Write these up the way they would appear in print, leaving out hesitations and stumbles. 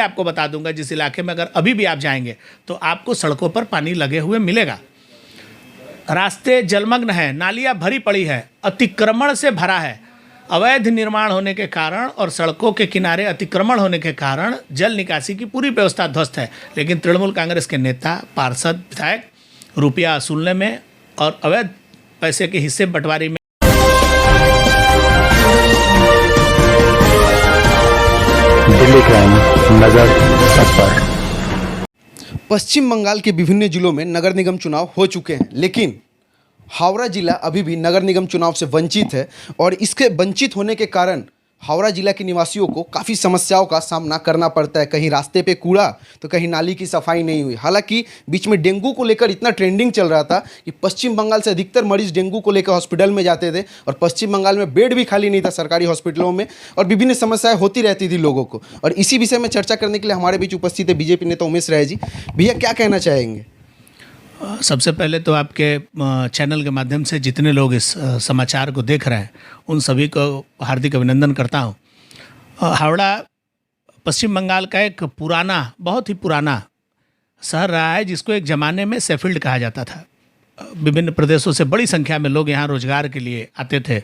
आपको बता दूंगा, जिस इलाके में अगर अभी भी आप जाएंगे तो आपको सड़कों पर पानी लगे हुए मिलेगा। रास्ते जलमग्न हैं, नालियां भरी पड़ी है, अतिक्रमण से भरा है। अवैध निर्माण होने के कारण और सड़कों के किनारे अतिक्रमण होने के कारण जल निकासी की पूरी व्यवस्था ध्वस्त है। लेकिन तृणमूल कांग्रेस के नेता, पार्षद, विधायक रुपया वसूलने में और अवैध पैसे के हिस्से बंटवारे में दिल्ली क्राइम नजर सब पर। पश्चिम बंगाल के विभिन्न जिलों में नगर निगम चुनाव हो चुके हैं, लेकिन हावड़ा जिला अभी भी नगर निगम चुनाव से वंचित है और इसके वंचित होने के कारण हावड़ा जिला के निवासियों को काफ़ी समस्याओं का सामना करना पड़ता है। कहीं रास्ते पे कूड़ा तो कहीं नाली की सफाई नहीं हुई। हालांकि बीच में डेंगू को लेकर इतना ट्रेंडिंग चल रहा था कि पश्चिम बंगाल से अधिकतर मरीज डेंगू को लेकर हॉस्पिटल में जाते थे और पश्चिम बंगाल में बेड भी खाली नहीं था सरकारी हॉस्पिटलों में और विभिन्न समस्याएं होती रहती थी लोगों को। और इसी विषय में चर्चा करने के लिए हमारे बीच उपस्थित है बीजेपी नेता उमेश राय जी। भैया, क्या कहना चाहेंगे? सबसे पहले तो आपके चैनल के माध्यम से जितने लोग इस समाचार को देख रहे हैं उन सभी को हार्दिक अभिनंदन करता हूं। हावड़ा पश्चिम बंगाल का एक पुराना, बहुत ही पुराना शहर रहा है, जिसको एक ज़माने में सेफील्ड कहा जाता था। विभिन्न प्रदेशों से बड़ी संख्या में लोग यहाँ रोजगार के लिए आते थे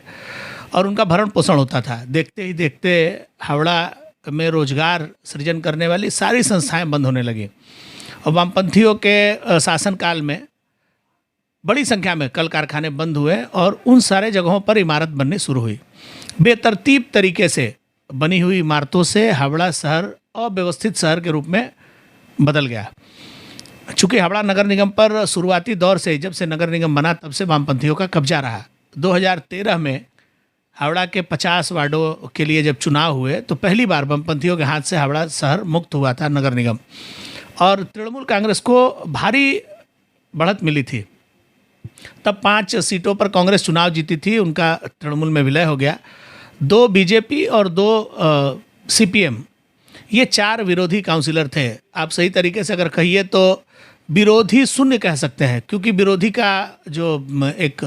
और उनका भरण पोषण होता था। देखते ही देखते हावड़ा में रोजगार सृजन करने वाली सारी संस्थाएं बंद होने लगी और वामपंथियों के शासनकाल में बड़ी संख्या में कल कारखाने बंद हुए और उन सारे जगहों पर इमारत बननी शुरू हुई। बेतरतीब तरीके से बनी हुई इमारतों से हावड़ा शहर अव्यवस्थित शहर के रूप में बदल गया। चूँकि हावड़ा नगर निगम पर शुरुआती दौर से, जब से नगर निगम बना तब से वामपंथियों का कब्जा रहा। 2013 में हावड़ा के 50 वार्डों के लिए जब चुनाव हुए तो पहली बार वामपंथियों के हाथ से हावड़ा शहर मुक्त हुआ था नगर निगम, और तृणमूल कांग्रेस को भारी बढ़त मिली थी। तब 5 सीटों पर कांग्रेस चुनाव जीती थी, उनका तृणमूल में विलय हो गया। 2 बीजेपी और 2 सीपीएम, ये 4 विरोधी काउंसिलर थे। आप सही तरीके से अगर कहिए तो विरोधी शून्य कह सकते हैं, क्योंकि विरोधी का जो एक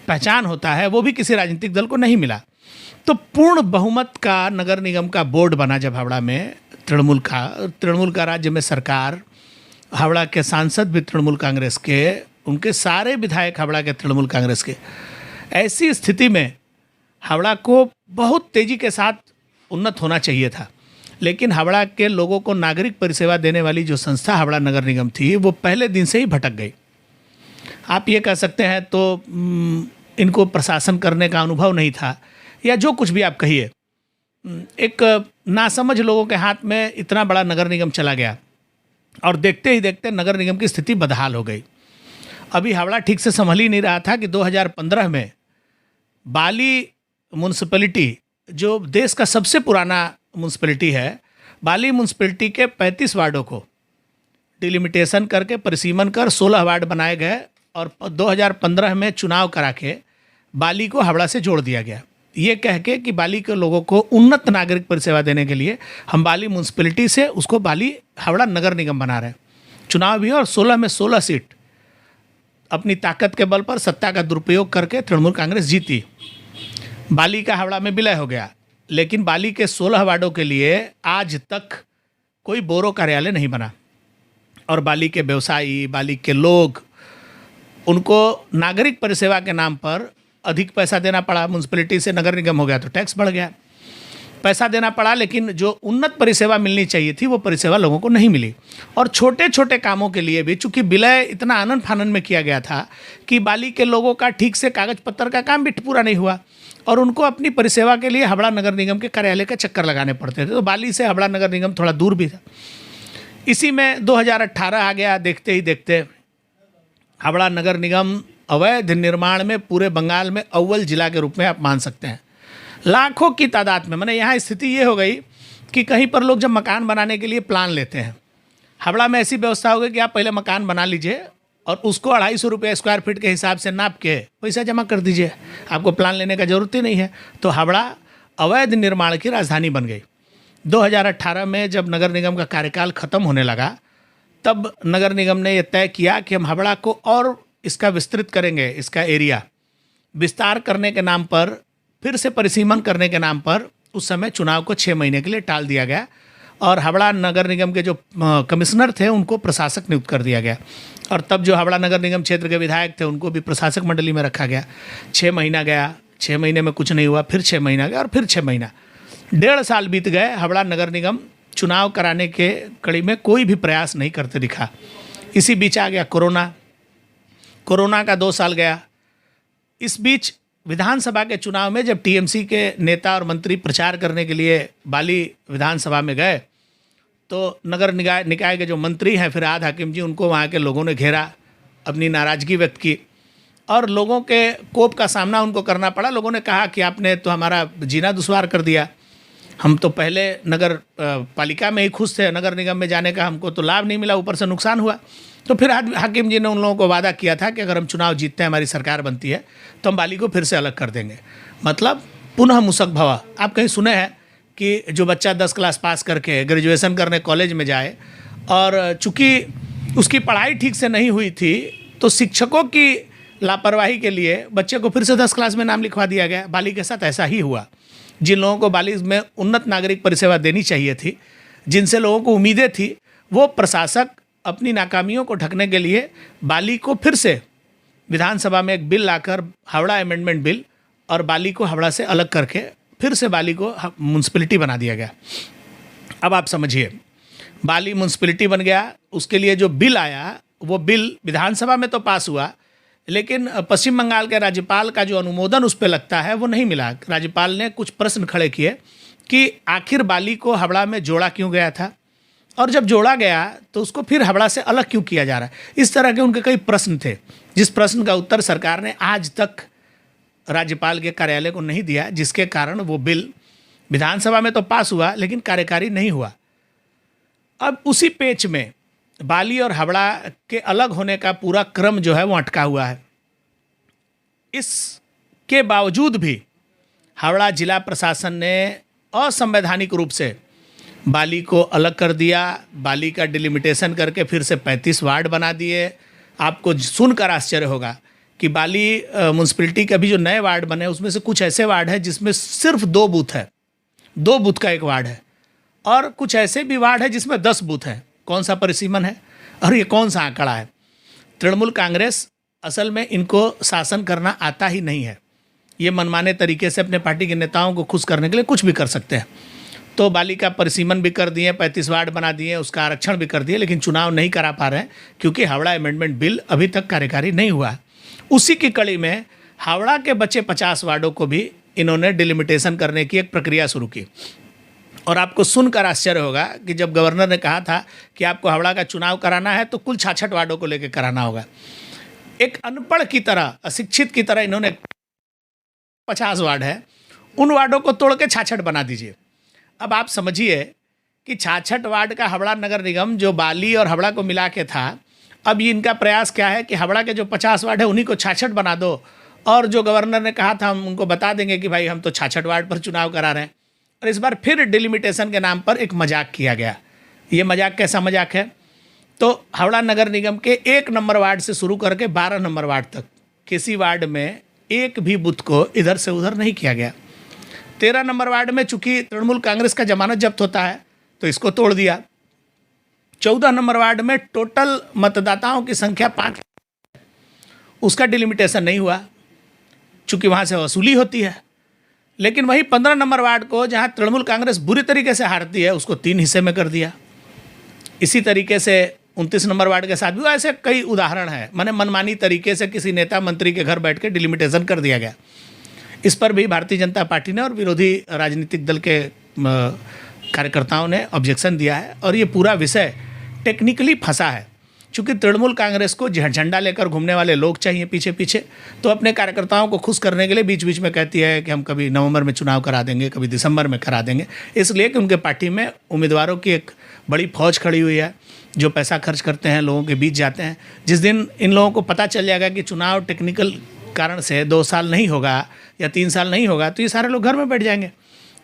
पहचान होता है वो भी किसी राजनीतिक दल को नहीं मिला। तो पूर्ण बहुमत का नगर निगम का बोर्ड बना जब हावड़ा में, तृणमूल का राज्य में सरकार, हावड़ा के सांसद भी तृणमूल कांग्रेस के, उनके सारे विधायक हावड़ा के तृणमूल कांग्रेस के। ऐसी स्थिति में हावड़ा को बहुत तेज़ी के साथ उन्नत होना चाहिए था, लेकिन हावड़ा के लोगों को नागरिक परिसेवा देने वाली जो संस्था हावड़ा नगर निगम थी वो पहले दिन से ही भटक गई। आप ये कह सकते हैं तो इनको प्रशासन करने का अनुभव नहीं था, या जो कुछ भी आप कहिए, एक नासमझ लोगों के हाथ में इतना बड़ा नगर निगम चला गया और देखते ही देखते नगर निगम की स्थिति बदहाल हो गई। अभी हावड़ा ठीक से संभल ही नहीं रहा था कि 2015 में बाली म्यूनसिपैलिटी, जो देश का सबसे पुराना म्यूनसिपैलिटी है, बाली म्यूनसिपैलिटी के 35 वार्डों को डिलिमिटेशन करके परिसीमन कर 16 वार्ड बनाए गए और 2015 में चुनाव करा के बाली को हावड़ा से जोड़ दिया गया, ये कह के कि बाली के लोगों को उन्नत नागरिक परिसेवा देने के लिए हम बाली म्यूनसिपैलिटी से उसको बाली हावड़ा नगर निगम बना रहे हैं। चुनाव भी और 16 में 16 सीट अपनी ताकत के बल पर सत्ता का दुरुपयोग करके तृणमूल कांग्रेस जीती। बाली का हावड़ा में विलय हो गया, लेकिन बाली के 16 वार्डों के लिए आज तक कोई बोरो कार्यालय नहीं बना और बाली के व्यवसायी, बाली के लोग, उनको नागरिक परिसेवा के नाम पर अधिक पैसा देना पड़ा। म्यूनसिपैलिटी से नगर निगम हो गया तो टैक्स बढ़ गया, पैसा देना पड़ा, लेकिन जो उन्नत परिसेवा मिलनी चाहिए थी वो परिसेवा लोगों को नहीं मिली। और छोटे छोटे कामों के लिए भी, चूंकि विलय इतना आनन फानन में किया गया था कि बाली के लोगों का ठीक से कागज पत्तर का काम भी पूरा नहीं हुआ और उनको अपनी परिसेवा के लिए हावड़ा नगर निगम के कार्यालय का चक्कर लगाने पड़ते थे। तो बाली से हावड़ा नगर निगम थोड़ा दूर भी था। इसी में 2018 आ गया। देखते ही देखते हावड़ा नगर निगम अवैध निर्माण में पूरे बंगाल में अव्वल जिला के रूप में आप मान सकते हैं। लाखों की तादाद में, मैंने यहाँ स्थिति ये हो गई कि कहीं पर लोग जब मकान बनाने के लिए प्लान लेते हैं, हावड़ा में ऐसी व्यवस्था हो गई कि आप पहले मकान बना लीजिए और उसको 250 रुपये स्क्वायर फीट के हिसाब से नाप के पैसा जमा कर दीजिए, आपको प्लान लेने का ज़रूरत ही नहीं है। तो हावड़ा अवैध निर्माण की राजधानी बन गई। 2018 में जब नगर निगम का कार्यकाल ख़त्म होने लगा, तब नगर निगम ने यह तय किया कि हम हावड़ा को और इसका विस्तृत करेंगे, इसका एरिया विस्तार करने के नाम पर, फिर से परिसीमन करने के नाम पर उस समय चुनाव को 6 महीने के लिए टाल दिया गया और हावड़ा नगर निगम के जो कमिश्नर थे उनको प्रशासक नियुक्त कर दिया गया। और तब जो हावड़ा नगर निगम क्षेत्र के विधायक थे उनको भी प्रशासक मंडली में रखा गया। 6 महीना गया, 6 महीने में कुछ नहीं हुआ, फिर 6 महीना गया और फिर 6 महीना, 1.5 साल बीत गए। हावड़ा नगर निगम चुनाव कराने के कड़ी में कोई भी प्रयास नहीं करते दिखा। इसी बीच आ गया कोरोना का 2 साल गया। इस बीच विधानसभा के चुनाव में जब टीएमसी के नेता और मंत्री प्रचार करने के लिए बाली विधानसभा में गए तो नगर निकाय के जो मंत्री हैं फिरहाद हाकिम जी, उनको वहाँ के लोगों ने घेरा, अपनी नाराज़गी व्यक्त की और लोगों के कोप का सामना उनको करना पड़ा। लोगों ने कहा कि आपने तो हमारा जीना दुश्वार कर दिया, हम तो पहले नगर पालिका में ही खुश थे, नगर निगम में जाने का हमको तो लाभ नहीं मिला, ऊपर से नुकसान हुआ। तो फिर हाकिम जी ने उन लोगों को वादा किया था कि अगर हम चुनाव जीतते हैं, हमारी सरकार बनती है, तो हम बाली को फिर से अलग कर देंगे। मतलब पुनः मुसक भवा। आप कहीं सुने हैं कि जो बच्चा 10 क्लास पास करके ग्रेजुएशन करने कॉलेज में जाए और चूँकि उसकी पढ़ाई ठीक से नहीं हुई थी तो शिक्षकों की लापरवाही के लिए बच्चे को फिर से 10 क्लास में नाम लिखवा दिया गया। बाली के साथ ऐसा ही हुआ। जिन लोगों को बाली में उन्नत नागरिक परिसेवा देनी चाहिए थी, जिनसे लोगों को उम्मीदें थी, वो प्रशासक अपनी नाकामियों को ढकने के लिए बाली को फिर से विधानसभा में एक बिल लाकर, हावड़ा अमेंडमेंट बिल, और बाली को हावड़ा से अलग करके फिर से बाली को म्यूनसिपैलिटी बना दिया गया। अब आप समझिए, बाली म्यूनसिपैलिटी बन गया। उसके लिए जो बिल आया वो बिल विधानसभा में तो पास हुआ, लेकिन पश्चिम बंगाल के राज्यपाल का जो अनुमोदन उस पर लगता है वो नहीं मिला। राज्यपाल ने कुछ प्रश्न खड़े किए कि आखिर बाली को हावड़ा में जोड़ा क्यों गया था, और जब जोड़ा गया तो उसको फिर हावड़ा से अलग क्यों किया जा रहा है। इस तरह के उनके कई प्रश्न थे, जिस प्रश्न का उत्तर सरकार ने आज तक राज्यपाल के कार्यालय को नहीं दिया, जिसके कारण वो बिल विधानसभा में तो पास हुआ लेकिन कार्यकारी नहीं हुआ। अब उसी पेच में बाली और हावड़ा के अलग होने का पूरा क्रम जो है वो अटका हुआ है। इसके बावजूद भी हावड़ा जिला प्रशासन ने असंवैधानिक रूप से बाली को अलग कर दिया। बाली का डिलिमिटेशन करके फिर से 35 वार्ड बना दिए। आपको सुनकर आश्चर्य होगा कि बाली म्यूनसिपैलिटी के अभी जो नए वार्ड बने उसमें से कुछ ऐसे वार्ड हैं जिसमें सिर्फ 2 बूथ है, 2 बूथ का एक वार्ड है, और कुछ ऐसे भी वार्ड है जिसमें 10 बूथ हैं। कौन सा परिसीमन है और ये कौन सा आंकड़ा है? तृणमूल कांग्रेस असल में इनको शासन करना आता ही नहीं है। ये मनमाने तरीके से अपने पार्टी के नेताओं को खुश करने के लिए कुछ भी कर सकते हैं। तो बाली का परिसीमन भी कर दिए, 35 वार्ड बना दिए, उसका आरक्षण भी कर दिए, लेकिन चुनाव नहीं करा पा रहे हैं क्योंकि हावड़ा अमेंडमेंट बिल अभी तक कार्यकारी नहीं हुआ। उसी की कड़ी में हावड़ा के बचे 50 वार्डों को भी इन्होंने डिलिमिटेशन करने की एक प्रक्रिया शुरू की। और आपको सुनकर आश्चर्य होगा कि जब गवर्नर ने कहा था कि आपको हावड़ा का चुनाव कराना है तो कुल 66 वार्डों को लेकर कराना होगा। एक अनपढ़ की तरह, अशिक्षित की तरह इन्होंने 50 वार्ड है, उन वार्डों को तोड़ के 66 बना दीजिए। अब आप समझिए कि 66 वार्ड का हावड़ा नगर निगम जो बाली और हावड़ा को मिला के था, अब ये इनका प्रयास क्या है कि हावड़ा के जो 50 वार्ड है उन्हीं को 66 बना दो, और जो गवर्नर ने कहा था हम उनको बता देंगे कि भाई हम तो 66 वार्ड पर चुनाव करा रहे हैं। और इस बार फिर डिलिमिटेशन के नाम पर एक मजाक किया गया। ये मजाक कैसा मजाक है? तो हावड़ा नगर निगम के 1 नंबर वार्ड से शुरू करके 12 नंबर वार्ड तक किसी वार्ड में एक भी बूथ को इधर से उधर नहीं किया गया। 13 नंबर वार्ड में चूंकि तृणमूल कांग्रेस का जमानत जब्त होता है तो इसको तोड़ दिया। 14 नंबर वार्ड में टोटल मतदाताओं की संख्या 5, उसका डिलिमिटेशन नहीं हुआ चूंकि वहाँ से वसूली होती है। लेकिन वही 15 नंबर वार्ड को जहाँ तृणमूल कांग्रेस बुरी तरीके से हारती है उसको 3 हिस्से में कर दिया। इसी तरीके से 29 नंबर वार्ड के साथ भी ऐसे कई उदाहरण हैं। माने मनमानी तरीके से किसी नेता मंत्री के घर बैठ के डिलिमिटेशन कर दिया गया। इस पर भी भारतीय जनता पार्टी ने और विरोधी राजनीतिक दल के कार्यकर्ताओं ने ऑब्जेक्शन दिया है और ये पूरा विषय टेक्निकली फंसा है। चूँकि तृणमूल कांग्रेस को झंडा लेकर घूमने वाले लोग चाहिए पीछे पीछे, तो अपने कार्यकर्ताओं को खुश करने के लिए बीच बीच में कहती है कि हम कभी नवंबर में चुनाव करा देंगे, कभी दिसंबर में करा देंगे, इसलिए कि उनके पार्टी में उम्मीदवारों की एक बड़ी फौज खड़ी हुई है जो पैसा खर्च करते हैं, लोगों के बीच जाते हैं। जिस दिन इन लोगों को पता चल जाएगा कि चुनाव टेक्निकल कारण से 2 साल नहीं होगा या 3 साल नहीं होगा तो ये सारे लोग घर में बैठ जाएंगे।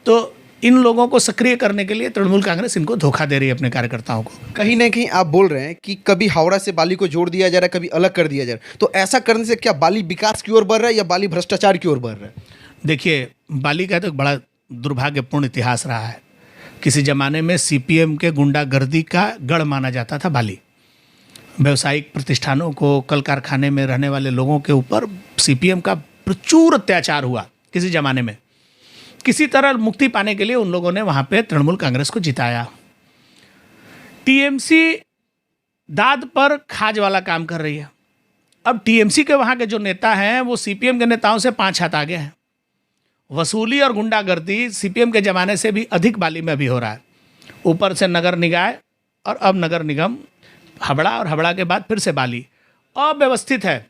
तो इन लोगों को सक्रिय करने के लिए तृणमूल कांग्रेस इनको धोखा दे रही है अपने कार्यकर्ताओं को। कहीं ना कहीं आप बोल रहे हैं कि कभी हावड़ा से बाली को जोड़ दिया जा रहा है, कभी अलग कर दिया जा रहा है। तो ऐसा करने से क्या बाली विकास की ओर बढ़ रहा है या बाली भ्रष्टाचार की ओर बढ़ रहा है? देखिए, बाली का तो एक बड़ा दुर्भाग्यपूर्ण इतिहास रहा है। किसी ज़माने में सीपीएम के गुंडागर्दी का गढ़ माना जाता था बाली। व्यावसायिक प्रतिष्ठानों को, कल कारखाने में रहने वाले लोगों के ऊपर सीपीएम का प्रचुर अत्याचार हुआ किसी ज़माने में। किसी तरह मुक्ति पाने के लिए उन लोगों ने वहाँ पे तृणमूल कांग्रेस को जिताया। टीएमसी दाद पर खाज वाला काम कर रही है। अब टीएमसी के वहाँ के जो नेता हैं वो सीपीएम के नेताओं से 5 हाथ आगे हैं। वसूली और गुंडागर्दी सीपीएम के ज़माने से भी अधिक बाली में भी हो रहा है। ऊपर से नगर निकाय और अब नगर निगम, हावड़ा, और हावड़ा के बाद फिर से बाली। अव्यवस्थित है।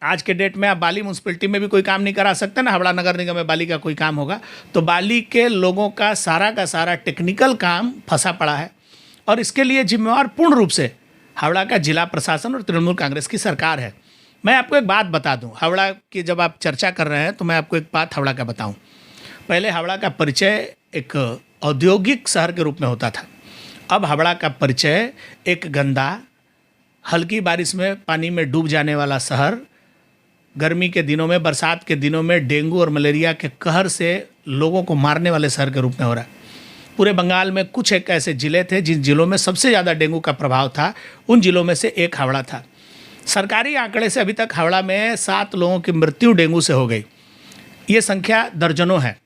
आज के डेट में आप बाली म्यूनसिपलिटी में भी कोई काम नहीं करा सकते ना, हावड़ा नगर निगम में बाली का कोई काम होगा। तो बाली के लोगों का सारा टेक्निकल काम फंसा पड़ा है और इसके लिए जिम्मेवार पूर्ण रूप से हावड़ा का जिला प्रशासन और तृणमूल कांग्रेस की सरकार है। मैं आपको एक बात बता दूं, हावड़ा की जब आप चर्चा कर रहे हैं तो मैं आपको एक बात हावड़ा का बताऊं। पहले हावड़ा का परिचय एक औद्योगिक शहर के रूप में होता था। अब हावड़ा का परिचय एक गंदा, हल्की बारिश में पानी में डूब जाने वाला शहर, गर्मी के दिनों में, बरसात के दिनों में डेंगू और मलेरिया के कहर से लोगों को मारने वाले शहर के रूप में हो रहा है। पूरे बंगाल में कुछ एक ऐसे ज़िले थे जिन जिलों में सबसे ज़्यादा डेंगू का प्रभाव था। उन जिलों में से एक हावड़ा था। सरकारी आंकड़े से अभी तक हावड़ा में 7 लोगों की मृत्यु डेंगू से हो गई। ये संख्या दर्जनों है।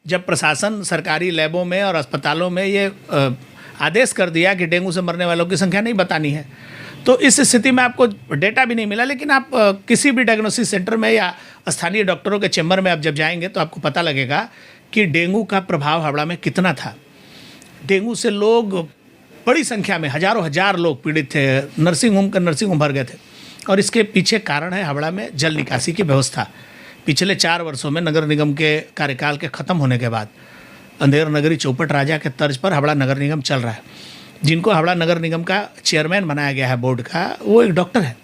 जब प्रशासन सरकारी लैबों में और अस्पतालों में ये आदेश कर दिया कि डेंगू से मरने वालों की संख्या नहीं बतानी है, तो इस स्थिति में आपको डेटा भी नहीं मिला। लेकिन आप किसी भी डायग्नोसिस सेंटर में या स्थानीय डॉक्टरों के चैम्बर में आप जब जाएंगे तो आपको पता लगेगा कि डेंगू का प्रभाव हावड़ा में कितना था। डेंगू से लोग बड़ी संख्या में, हजारों हजार लोग पीड़ित थे। नर्सिंग होम भर गए थे। और इसके पीछे कारण है हावड़ा में जल निकासी की व्यवस्था। पिछले 4 वर्षों में नगर निगम के कार्यकाल के ख़त्म होने के बाद अंधेर नगरी चौपट राजा के तर्ज पर हावड़ा नगर निगम चल रहा है। जिनको हावड़ा नगर निगम का चेयरमैन बनाया गया है बोर्ड का, वो एक डॉक्टर है।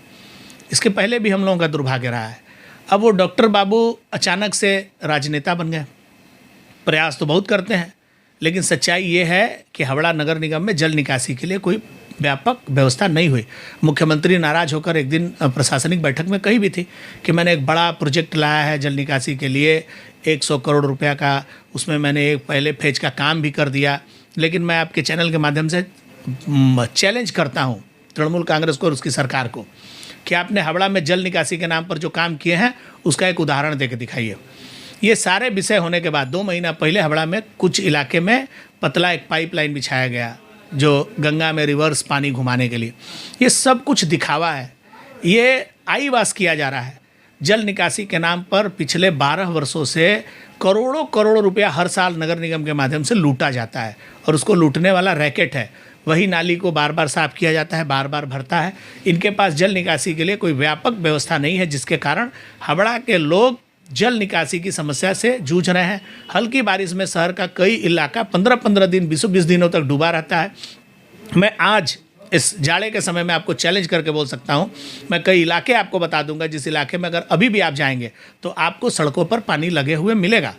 इसके पहले भी हम लोगों का दुर्भाग्य रहा है। अब वो डॉक्टर बाबू अचानक से राजनेता बन गए। प्रयास तो बहुत करते हैं, लेकिन सच्चाई ये है कि हावड़ा नगर निगम में जल निकासी के लिए कोई व्यापक व्यवस्था नहीं हुई। मुख्यमंत्री नाराज होकर एक दिन प्रशासनिक बैठक में कही भी थी कि मैंने एक बड़ा प्रोजेक्ट लाया है जल निकासी के लिए, 100 करोड़ रुपया का। उसमें मैंने एक पहले फेज का काम भी कर दिया। लेकिन मैं आपके चैनल के माध्यम से चैलेंज करता हूं तृणमूल कांग्रेस को और उसकी सरकार को कि आपने हावड़ा में जल निकासी के नाम पर जो काम किए हैं उसका एक उदाहरण देकर दिखाइए। ये सारे विषय होने के बाद 2 महीना पहले हावड़ा में कुछ इलाके में पतला एक पाइपलाइन बिछाया गया जो गंगा में रिवर्स पानी घुमाने के लिए। ये सब कुछ दिखावा है। ये आईवास किया जा रहा है। जल निकासी के नाम पर पिछले 12 वर्षों से करोड़ों रुपया हर साल नगर निगम के माध्यम से लूटा जाता है और उसको लूटने वाला रैकेट है। वही नाली को बार बार साफ किया जाता है, बार बार भरता है। इनके पास जल निकासी के लिए कोई व्यापक व्यवस्था नहीं है, जिसके कारण हावड़ा के लोग जल निकासी की समस्या से जूझ रहे हैं। हल्की बारिश में शहर का कई इलाका 15-15 दिन, 20-20 दिनों तक डूबा रहता है। मैं आज इस जाड़े के समय में आपको चैलेंज करके बोल सकता हूं, मैं कई इलाके आपको बता दूंगा जिस इलाके में अगर अभी भी आप जाएंगे तो आपको सड़कों पर पानी लगे हुए मिलेगा।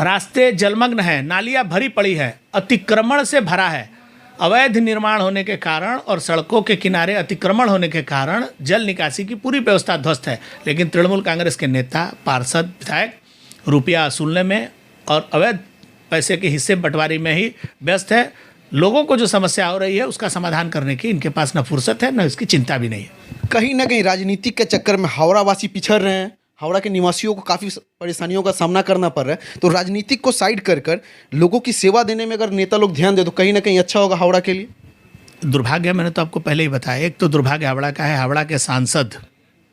रास्ते जलमग्न हैं, नालियां भरी पड़ी है, अतिक्रमण से भरा है। अवैध निर्माण होने के कारण और सड़कों के किनारे अतिक्रमण होने के कारण जल निकासी की पूरी व्यवस्था ध्वस्त है। लेकिन तृणमूल कांग्रेस के नेता, पार्षद, विधायक रुपया वसूलने में और अवैध पैसे के हिस्से बंटवारी में ही व्यस्त है। लोगों को जो समस्या हो रही है उसका समाधान करने की इनके पास न फुर्सत है, न इसकी चिंता भी नहीं है। कहीं ना कहीं राजनीतिक के चक्कर में हावड़ा वासी पिछड़ रहे हैं। हावड़ा के निवासियों को काफ़ी परेशानियों का सामना करना पड़ रहा है। तो राजनीतिक को साइड कर लोगों की सेवा देने में अगर नेता लोग ध्यान दे तो कहीं ना कहीं अच्छा होगा हावड़ा के लिए। दुर्भाग्य मैंने तो आपको पहले ही बताया। एक तो दुर्भाग्य हावड़ा का है, हावड़ा के सांसद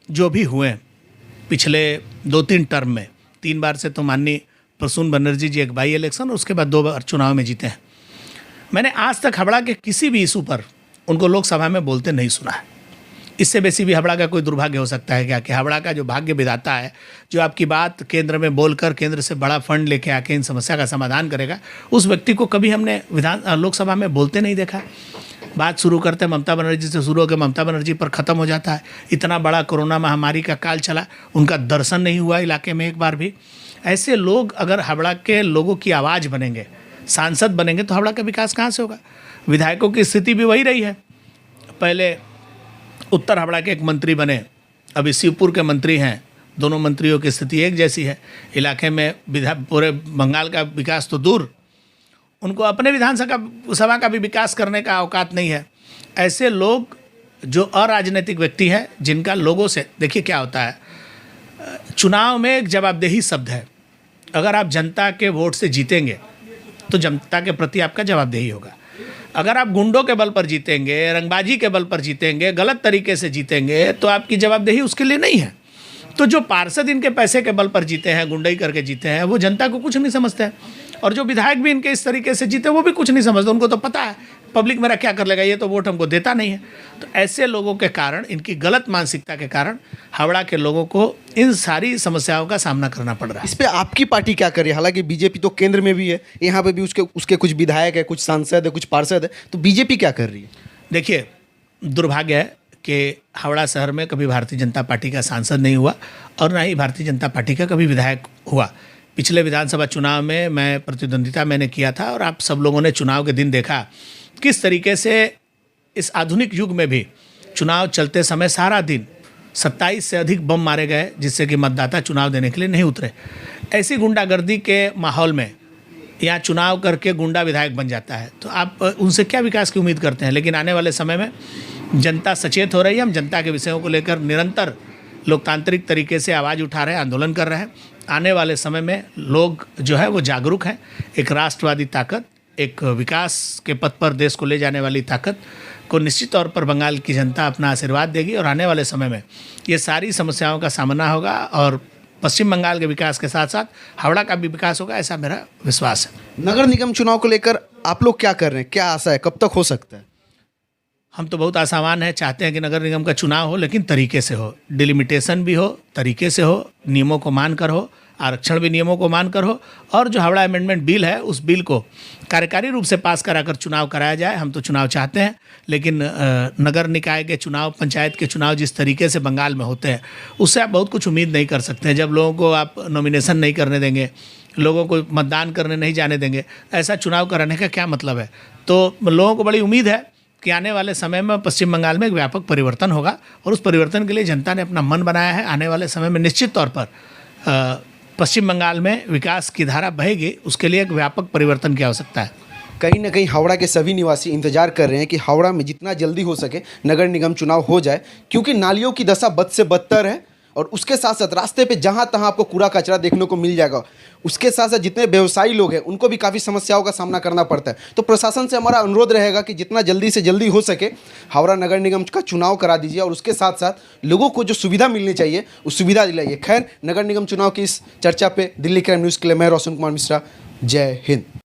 जो भी हुए पिछले 2-3 टर्म में, 3 बार से तो माननीय प्रसून बनर्जी जी एक बाई इलेक्शन और उसके बाद 2 बार चुनाव में जीते हैं। मैंने आज तक हावड़ा के किसी भी इशू पर उनको लोकसभा में बोलते नहीं सुना है। इससे बेसी भी हावड़ा का कोई दुर्भाग्य हो सकता है क्या कि हावड़ा का जो भाग्य विधाता है, जो आपकी बात केंद्र में बोलकर केंद्र से बड़ा फंड लेके आके इन समस्या का समाधान करेगा, उस व्यक्ति को कभी हमने लोकसभा में बोलते नहीं देखा। बात शुरू करते ममता बनर्जी से शुरू होकर ममता बनर्जी पर ख़त्म हो जाता है। इतना बड़ा कोरोना महामारी का काल चला, उनका दर्शन नहीं हुआ इलाके में एक बार भी। ऐसे लोग अगर हावड़ा के लोगों की आवाज़ बनेंगे, सांसद बनेंगे, तो हावड़ा का विकास कहाँ से होगा। विधायकों की स्थिति भी वही रही है। पहले उत्तर हावड़ा के एक मंत्री बने, अभी शिवपुर के मंत्री हैं। दोनों मंत्रियों की स्थिति एक जैसी है। इलाके में पूरे बंगाल का विकास तो दूर, उनको अपने सभा का भी विकास करने का औकात नहीं है। ऐसे लोग जो अराजनीतिक व्यक्ति है, जिनका लोगों से, देखिए क्या होता है, चुनाव में एक जवाबदेही शब्द है। अगर आप जनता के वोट से जीतेंगे तो जनता के प्रति आपका जवाबदेही होगा। अगर आप गुंडों के बल पर जीतेंगे, रंगबाजी के बल पर जीतेंगे, गलत तरीके से जीतेंगे, तो आपकी जवाबदेही उसके लिए नहीं है। तो जो पार्षद इनके पैसे के बल पर जीते हैं, गुंडई करके जीते हैं, वो जनता को कुछ नहीं समझते हैं। और जो विधायक भी इनके इस तरीके से जीते, वो भी कुछ नहीं समझते। उनको तो पता है पब्लिक मेरा क्या कर लेगा, ये तो वोट हमको देता नहीं है। तो ऐसे लोगों के कारण, इनकी गलत मानसिकता के कारण हावड़ा के लोगों को इन सारी समस्याओं का सामना करना पड़ रहा है। इस पे आपकी पार्टी क्या कर रही है? हालांकि बीजेपी तो केंद्र में भी है, यहाँ पे भी उसके कुछ विधायक है, कुछ सांसद है, कुछ पार्षद है, तो बीजेपी क्या कर रही है? देखिए, दुर्भाग्य है कि हावड़ा शहर में कभी भारतीय जनता पार्टी का सांसद नहीं हुआ और ना ही भारतीय जनता पार्टी का कभी विधायक हुआ। पिछले विधानसभा चुनाव में मैं प्रतिद्वंदिता मैंने किया था और आप सब लोगों ने चुनाव के दिन देखा किस तरीके से इस आधुनिक युग में भी चुनाव चलते समय सारा दिन 27 से अधिक बम मारे गए, जिससे कि मतदाता चुनाव देने के लिए नहीं उतरे। ऐसी गुंडागर्दी के माहौल में यहाँ चुनाव करके गुंडा विधायक बन जाता है, तो आप उनसे क्या विकास की उम्मीद करते हैं? लेकिन आने वाले समय में जनता सचेत हो रही है। हम जनता के विषयों को लेकर निरंतर लोकतांत्रिक तरीके से आवाज़ उठा रहे हैं, आंदोलन कर रहे हैं। आने वाले समय में लोग जो है वो जागरूक हैं। एक राष्ट्रवादी ताकत, एक विकास के पथ पर देश को ले जाने वाली ताकत को निश्चित तौर पर बंगाल की जनता अपना आशीर्वाद देगी और आने वाले समय में ये सारी समस्याओं का सामना होगा और पश्चिम बंगाल के विकास के साथ साथ हावड़ा का भी विकास होगा, ऐसा मेरा विश्वास है। नगर निगम चुनाव को लेकर आप लोग क्या कर रहे हैं? क्या आशा है, कब तक हो सकता है? हम तो बहुत आशावान हैं, चाहते हैं कि नगर निगम का चुनाव हो, लेकिन तरीके से हो, डिलिमिटेशन भी हो, तरीके से हो, नियमों को मानकर हो, आरक्षण भी नियमों को मानकर हो, और जो हावड़ा अमेंडमेंट बिल है उस बिल को कार्यकारी रूप से पास कराकर चुनाव कराया जाए। हम तो चुनाव चाहते हैं, लेकिन नगर निकाय के चुनाव, पंचायत के चुनाव जिस तरीके से बंगाल में होते हैं, उससे आप बहुत कुछ उम्मीद नहीं कर सकते हैं। जब लोगों को आप नॉमिनेशन नहीं करने देंगे, लोगों को मतदान करने नहीं जाने देंगे, ऐसा चुनाव कराने का क्या मतलब है? तो लोगों को बड़ी उम्मीद है कि आने वाले समय में पश्चिम बंगाल में एक व्यापक परिवर्तन होगा और उस परिवर्तन के लिए जनता ने अपना मन बनाया है। आने वाले समय में निश्चित तौर पर पश्चिम बंगाल में विकास की धारा बहेगी, उसके लिए एक व्यापक परिवर्तन की आवश्यकता है। कहीं ना कहीं हावड़ा के सभी निवासी इंतजार कर रहे हैं कि हावड़ा में जितना जल्दी हो सके नगर निगम चुनाव हो जाए, क्योंकि नालियों की दशा बद से बदतर है और उसके साथ साथ रास्ते पे जहाँ तहाँ आपको कूड़ा कचरा देखने को मिल जाएगा। उसके साथ साथ जितने व्यवसायी लोग हैं उनको भी काफ़ी समस्याओं का सामना करना पड़ता है। तो प्रशासन से हमारा अनुरोध रहेगा कि जितना जल्दी से जल्दी हो सके हावड़ा नगर निगम का चुनाव करा दीजिए और उसके साथ साथ लोगों को जो सुविधा मिलनी चाहिए उस सुविधा दिलाइए। खैर, नगर निगम चुनाव की इस चर्चा पे दिल्ली क्राइम न्यूज़ के लिए मैं रोशन कुमार मिश्रा, जय हिंद।